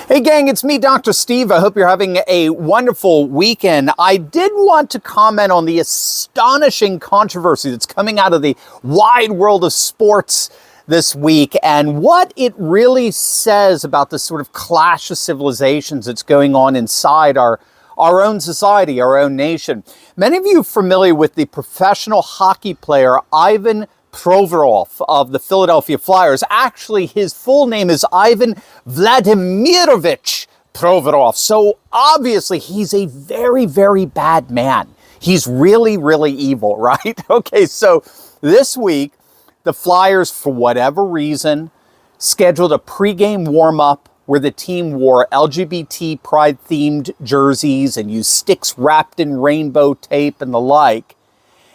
Hey gang, it's me, Dr. Steve. I hope you're having a wonderful weekend. I did want to comment on the astonishing controversy that's coming out of the wide world of sports this week and what it really says about this sort of clash of civilizations that's going on inside our own society, our own nation. Many of you are familiar with the professional hockey player Ivan Provorov of the Philadelphia Flyers. Actually, his full name is Ivan Vladimirovich Provorov. So obviously, he's a very, very bad man. He's really, really evil, right? Okay, so this week, the Flyers, for whatever reason, scheduled a pregame warm-up where the team wore LGBT pride-themed jerseys and used sticks wrapped in rainbow tape and the like.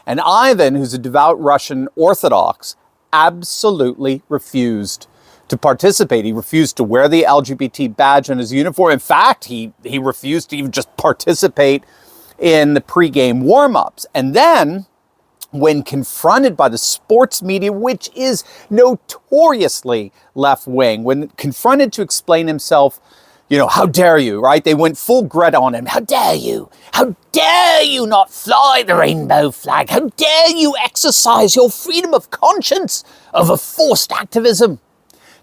And Ivan, who's a devout Russian Orthodox, absolutely refused to participate. He refused to wear the LGBT badge on his uniform. In fact, he refused to even just participate in the pregame warm-ups. And then, when confronted by the sports media, which is notoriously left-wing, when confronted to explain himself, how dare you, right? They went full Greta on him. How dare you? How dare you not fly the rainbow flag? How dare you exercise your freedom of conscience over forced activism?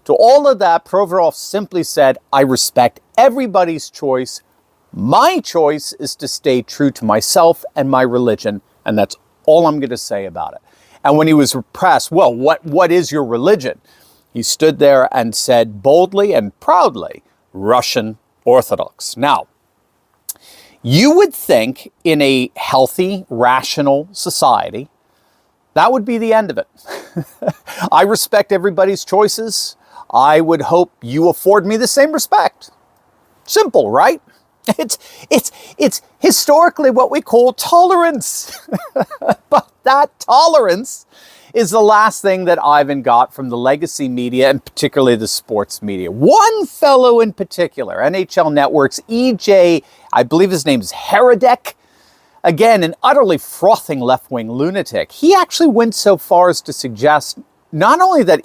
To all of that, Provorov simply said, I respect everybody's choice. My choice is to stay true to myself and my religion, and that's all I'm going to say about it. And when he was pressed, well, what is your religion? He stood there and said boldly and proudly, Russian Orthodox. Now, you would think in a healthy, rational society, that would be the end of it. I respect everybody's choices. I would hope you afford me the same respect. Simple, right? It's historically what we call tolerance. But that tolerance is the last thing that Ivan got from the legacy media, and particularly the sports media. One fellow in particular, NHL Network's EJ, I believe his name is Herodek, again, an utterly frothing left-wing lunatic. He actually went so far as to suggest not only that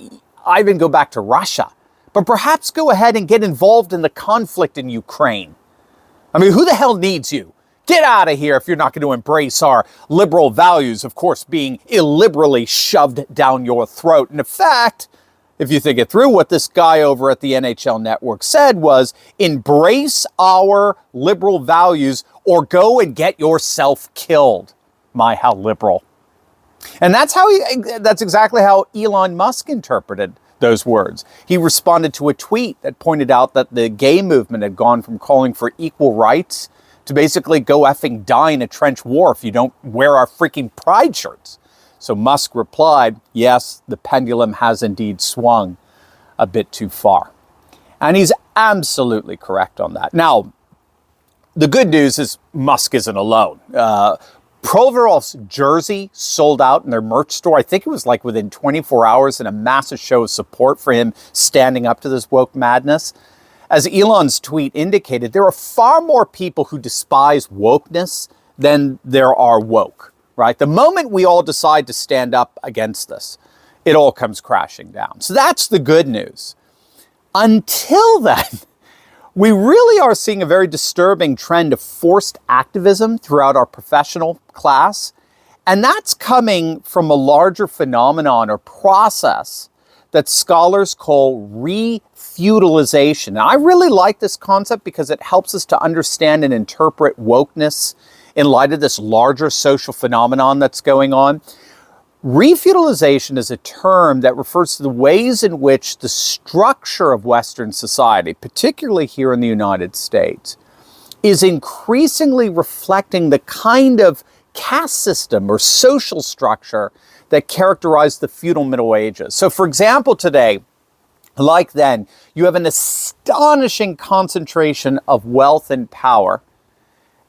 Ivan go back to Russia, but perhaps go ahead and get involved in the conflict in Ukraine. I mean, who the hell needs you? Get out of here if you're not going to embrace our liberal values, of course, being illiberally shoved down your throat. And in fact, if you think it through, what this guy over at the NHL Network said was, embrace our liberal values or go and get yourself killed. My, how liberal. And that's exactly how Elon Musk interpreted those words. He responded to a tweet that pointed out that the gay movement had gone from calling for equal rights to basically go effing die in a trench war if you don't wear our freaking pride shirts. So Musk replied, yes, the pendulum has indeed swung a bit too far. And he's absolutely correct on that. Now, the good news is Musk isn't alone. Provorov's jersey sold out in their merch store. I think it was like within 24 hours, and a massive show of support for him standing up to this woke madness. As Elon's tweet indicated, there are far more people who despise wokeness than there are woke, right? The moment we all decide to stand up against this, it all comes crashing down. So that's the good news. Until then, we really are seeing a very disturbing trend of forced activism throughout our professional class. And that's coming from a larger phenomenon or process that scholars call refeudalization. And I really like this concept because it helps us to understand and interpret wokeness in light of this larger social phenomenon that's going on. Refeudalization is a term that refers to the ways in which the structure of Western society, particularly here in the United States, is increasingly reflecting the kind of caste system or social structure that characterized the feudal Middle Ages. So, for example, today, like then, you have an astonishing concentration of wealth and power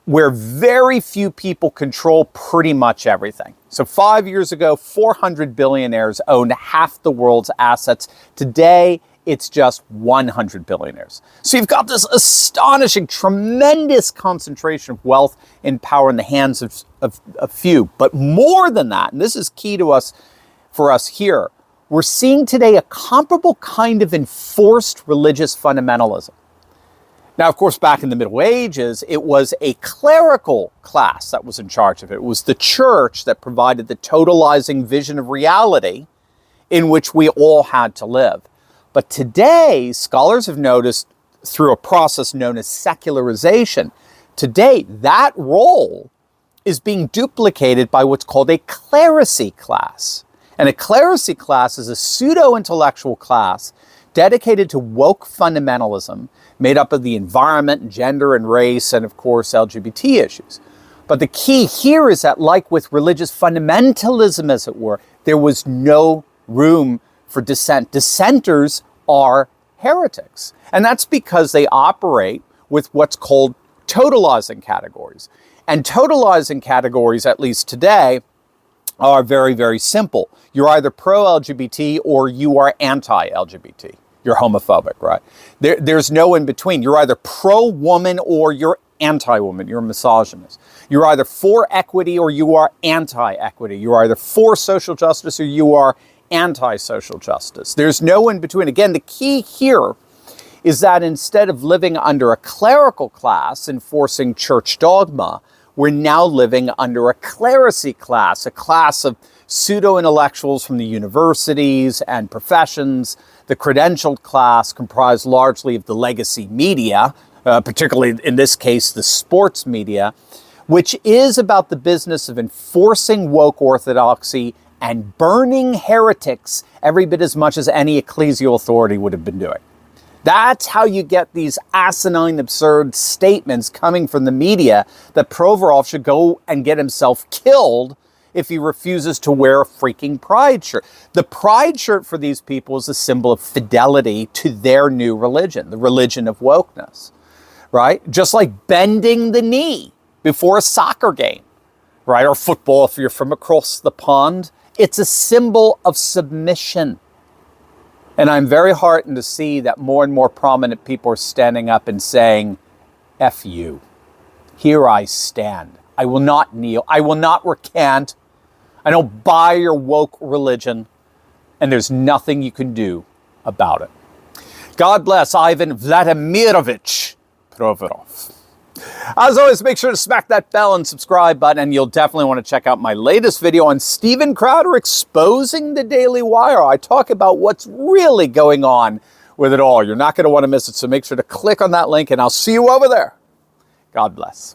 where very few people control pretty much everything. So 5 years ago, 400 billionaires owned half the world's assets. Today, it's just 100 billionaires. So you've got this astonishing, tremendous concentration of wealth and power in the hands of a few. But more than that, and this is key to us, for us here, we're seeing today a comparable kind of enforced religious fundamentalism. Now, of course, back in the Middle Ages, it was a clerical class that was in charge of it. It was the church that provided the totalizing vision of reality in which we all had to live. But today, scholars have noticed through a process known as secularization, today that role is being duplicated by what's called a clerisy class. And a clerisy class is a pseudo-intellectual class dedicated to woke fundamentalism, made up of the environment, gender and race, and of course LGBT issues. But the key here is that, like with religious fundamentalism, as it were, there was no room for dissent. Dissenters are heretics. And that's because they operate with what's called totalizing categories. And totalizing categories, at least today, are very, very simple. You're either pro-LGBT or you are anti-LGBT. You're homophobic, right? There's no in between. You're either pro-woman or you're anti-woman. You're a misogynist. You're either for equity or you are anti-equity. You're either for social justice or you are anti-social justice. There's no in between. Again, the key here is that instead of living under a clerical class enforcing church dogma, we're now living under a clerisy class, a class of pseudo-intellectuals from the universities and professions, the credentialed class comprised largely of the legacy media, particularly in this case, the sports media, which is about the business of enforcing woke orthodoxy and burning heretics every bit as much as any ecclesial authority would have been doing. That's how you get these asinine, absurd statements coming from the media that Provorov should go and get himself killed if he refuses to wear a freaking pride shirt. The pride shirt for these people is a symbol of fidelity to their new religion, the religion of wokeness, right? Just like bending the knee before a soccer game, right? Or football if you're from across the pond. It's a symbol of submission. And I'm very heartened to see that more and more prominent people are standing up and saying, F you. Here I stand. I will not kneel. I will not recant. I don't buy your woke religion. And there's nothing you can do about it. God bless Ivan Vladimirovich Provorov. As always, make sure to smack that bell and subscribe button, and you'll definitely want to check out my latest video on Steven Crowder exposing the Daily Wire. I talk about what's really going on with it all. You're not going to want to miss it, so make sure to click on that link, and I'll see you over there. God bless.